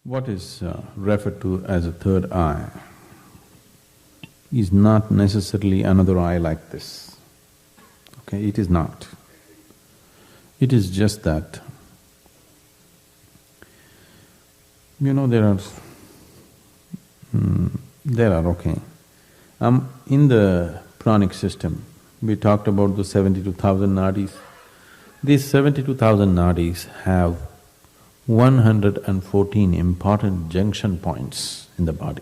What is referred to as a third eye is not necessarily another eye like this. Okay, it is not. It is just that, there are, okay. In the pranic system, we talked about the 72,000 nadis. These 72,000 nadis have 114 important junction points in the body.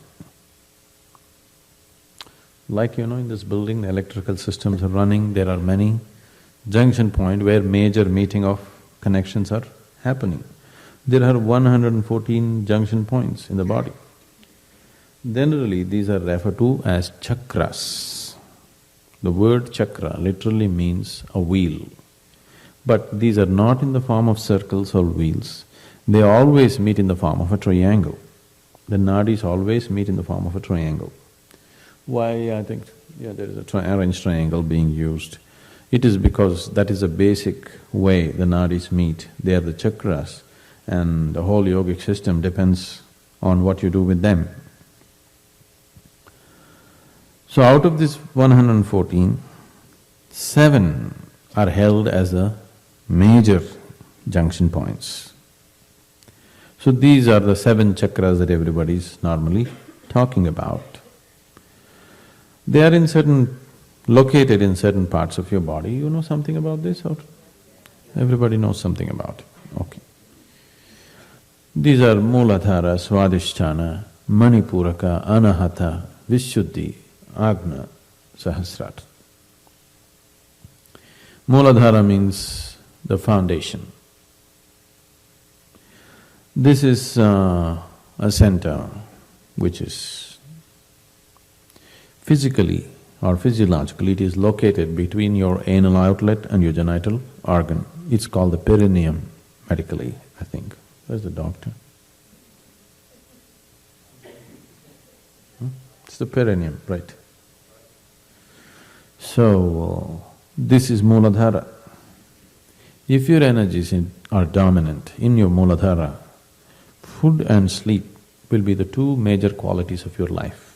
Like in this building, the electrical systems are running, there are many junction points where major meeting of connections are happening. There are 114 junction points in the body. Generally, these are referred to as chakras. The word chakra literally means a wheel. But these are not in the form of circles or wheels. They always meet in the form of a triangle. The nadis always meet in the form of a triangle. Why? I think, there is a arranged triangle being used. It is because that is a basic way the nadis meet. They are the chakras, and the whole yogic system depends on what you do with them. So out of this 114, 7 are held as the major junction points. So these are the 7 chakras that everybody is normally talking about. They are located in certain parts of your body. You know something about this, or everybody knows something about it? Okay. These are Muladhara, Swadhishthana, Manipuraka, Anahatha, Vishuddhi, Ajna, Sahasrar. Muladhara means the foundation. This is a center which is physically or physiologically, it is located between your anal outlet and your genital organ. It's called the perineum medically, I think. Where's the doctor? It's the perineum, right. So, this is Muladhara. If your energies are dominant in your Muladhara, food and sleep will be the 2 major qualities of your life.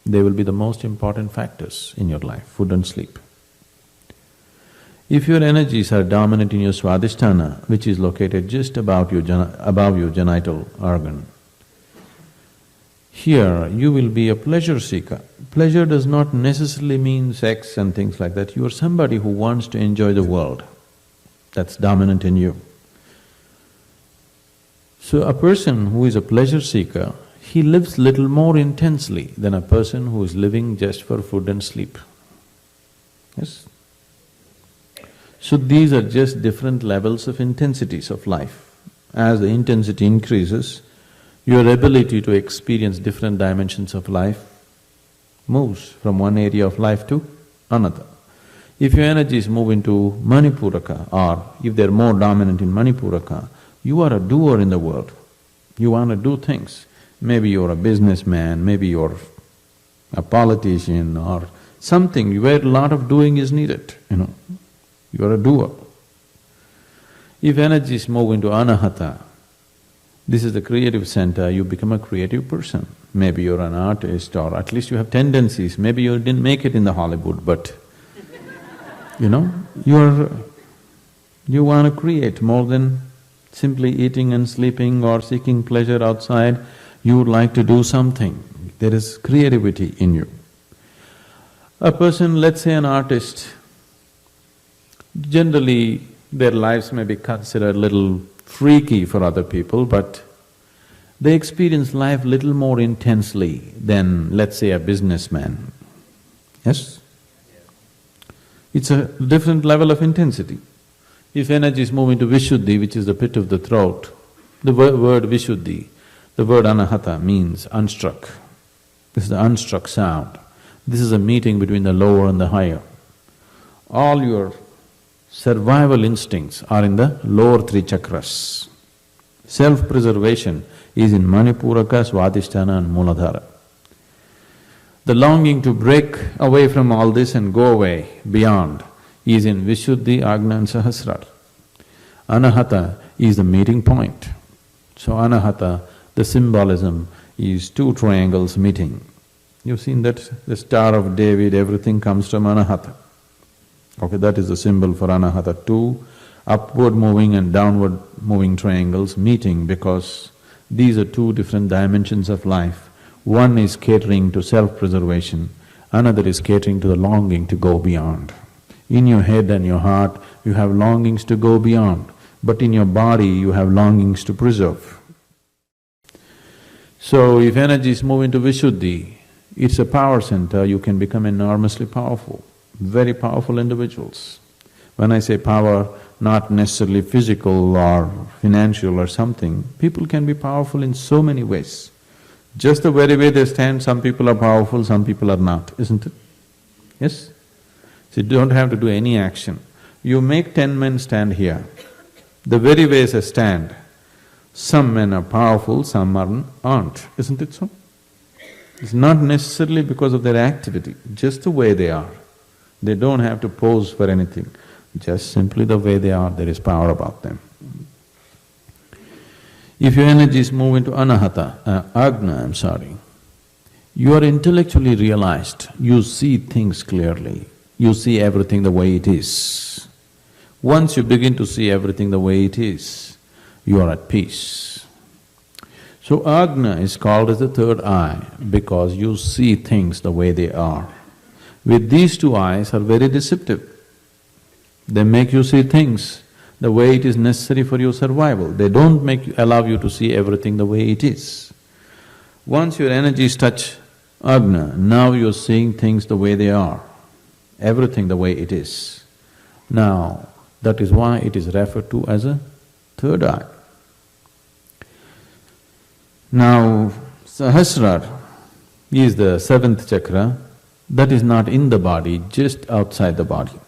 They will be the most important factors in your life, food and sleep. If your energies are dominant in your Swadhishthana, which is located just above your genital organ, here you will be a pleasure seeker. Pleasure does not necessarily mean sex and things like that. You are somebody who wants to enjoy the world. That's dominant in you. So a person who is a pleasure seeker, he lives little more intensely than a person who is living just for food and sleep. Yes? So these are just different levels of intensities of life. As the intensity increases, your ability to experience different dimensions of life moves from one area of life to another. If your energies move into Manipuraka, or if they're more dominant in Manipuraka, you are a doer in the world. You want to do things. Maybe you're a businessman, maybe you're a politician or something where a lot of doing is needed, You're a doer. If energies move into Anahatha, this is the creative center, you become a creative person. Maybe you're an artist, or at least you have tendencies. Maybe you didn't make it in the Hollywood, but you want to create more than simply eating and sleeping or seeking pleasure outside. You would like to do something. There is creativity in you. A person, let's say an artist, generally their lives may be considered little freaky for other people, but they experience life little more intensely than, let's say, a businessman. Yes? It's a different level of intensity. If energies move into Vishuddhi, which is the pit of the throat, the word Vishuddhi, the word Anahatha means unstruck. This is the unstruck sound. This is a meeting between the lower and the higher. All your survival instincts are in the lower 3 chakras. Self-preservation is in Manipuraka, Swadhishthana and Muladhara. The longing to break away from all this and go away beyond is in Vishuddhi, Ajna and Sahasrar. Anahatha is the meeting point. So Anahatha, the symbolism is two triangles meeting. You've seen that the Star of David, everything comes from Anahatha. Okay, that is the symbol for Anahatha, two upward moving and downward moving triangles meeting because these are two different dimensions of life. One is catering to self-preservation, another is catering to the longing to go beyond. In your head and your heart, you have longings to go beyond, but in your body you have longings to preserve. So if energies move into Vishuddhi, it's a power center, you can become enormously powerful, very powerful individuals. When I say power, not necessarily physical or financial or something, people can be powerful in so many ways. Just the very way they stand, some people are powerful, some people are not, isn't it? Yes? So you don't have to do any action. You make 10 men stand here, the very way they stand, some men are powerful, some aren't, isn't it so? It's not necessarily because of their activity, just the way they are. They don't have to pose for anything, just simply the way they are, there is power about them. If your energies move into Anahatha, Ajna, you are intellectually realized, you see things clearly, you see everything the way it is. Once you begin to see everything the way it is, you are at peace. So Ajna is called as the third eye because you see things the way they are. With these two eyes are very deceptive. They make you see things the way it is necessary for your survival. They don't allow you to see everything the way it is. Once your energies touch Ajna, now you're seeing things the way they are, everything the way it is. Now, that is why it is referred to as a third eye. Now, Sahasrar is the seventh chakra, that is not in the body, just outside the body.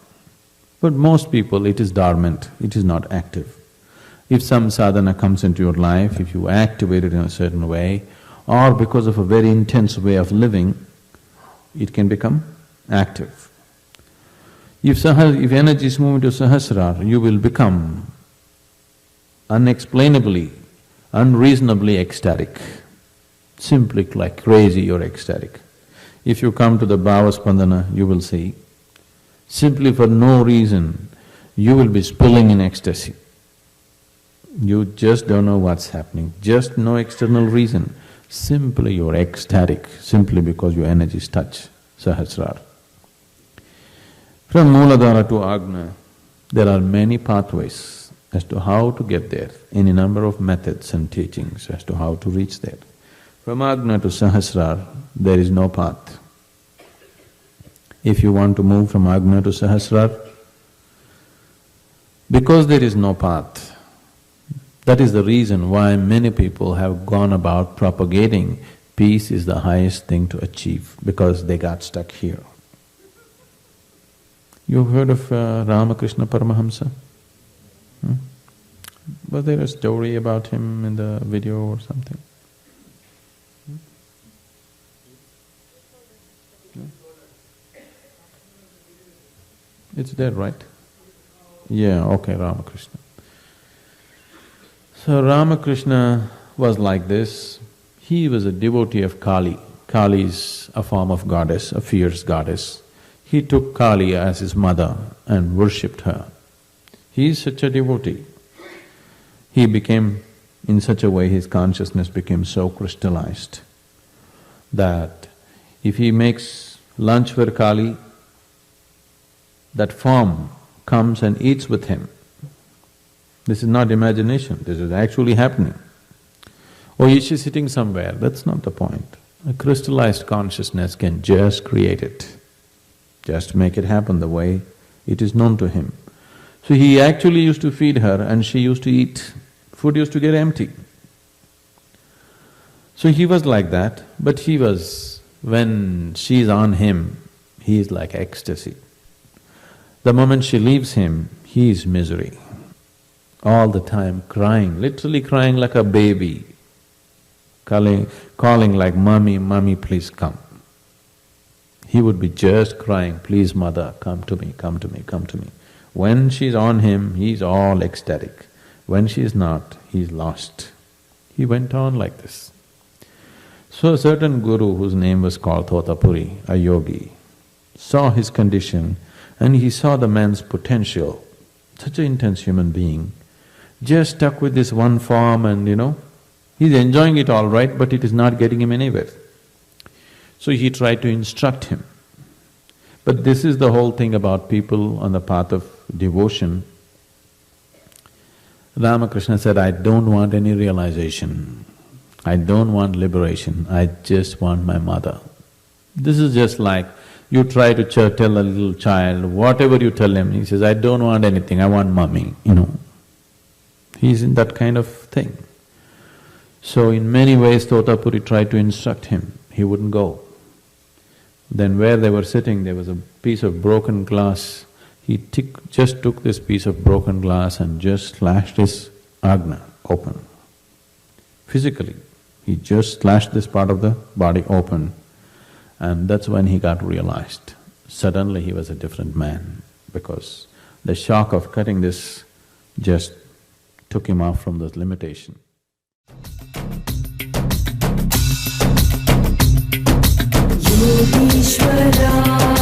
But most people, it is dormant, it is not active. If some sadhana comes into your life, if you activate it in a certain way, or because of a very intense way of living, it can become active. If energies move into Sahasrar, you will become unexplainably, unreasonably ecstatic. Simply like crazy, you're ecstatic. If you come to the Bhava Spandana, you will see, simply for no reason, you will be spilling in ecstasy. You just don't know what's happening, just no external reason. Simply you're ecstatic, simply because your energies touch Sahasrar. From Muladhara to Ajna, there are many pathways as to how to get there, any number of methods and teachings as to how to reach there. From Ajna to Sahasrar, there is no path. If you want to move from Ajna to Sahasrar, because there is no path, that is the reason why many people have gone about propagating peace is the highest thing to achieve, because they got stuck here. You've heard of Ramakrishna Paramahamsa? Was there a story about him in the video or something? It's there, right? Yeah, okay, Ramakrishna. So Ramakrishna was like this. He was a devotee of Kali. Kali is a form of goddess, a fierce goddess. He took Kali as his mother and worshipped her. He is such a devotee. He became, in such a way, his consciousness became so crystallized that if he makes lunch for Kali, that form comes and eats with him. This is not imagination, this is actually happening. Or is she sitting somewhere? That's not the point. A crystallized consciousness can just create it, just make it happen the way it is known to him. So he actually used to feed her and she used to eat. Food used to get empty. So he was like that, but he was… when she's on him, he is like ecstasy. The moment she leaves him, he is misery. All the time crying, literally crying like a baby, calling like, "Mommy, mommy, please come." He would be just crying, "Please mother, come to me, come to me, come to me." When she's on him, he's all ecstatic. When she's not, he's lost. He went on like this. So a certain guru, whose name was called Thotapuri, a yogi, saw his condition and he saw the man's potential, such an intense human being, just stuck with this one form and he's enjoying it all right, but it is not getting him anywhere. So he tried to instruct him. But this is the whole thing about people on the path of devotion. Ramakrishna said, I don't want any realization, I don't want liberation, I just want my mother. This is just like you try to tell a little child, whatever you tell him, he says, I don't want anything, I want mommy, He's in that kind of thing. So in many ways Thotapuri tried to instruct him, he wouldn't go. Then where they were sitting, there was a piece of broken glass. He just took this piece of broken glass and just slashed his Ajna open. Physically, he just slashed this part of the body open, and that's when he got realized. Suddenly he was a different man, because the shock of cutting this just took him off from those limitation. Yogeshwara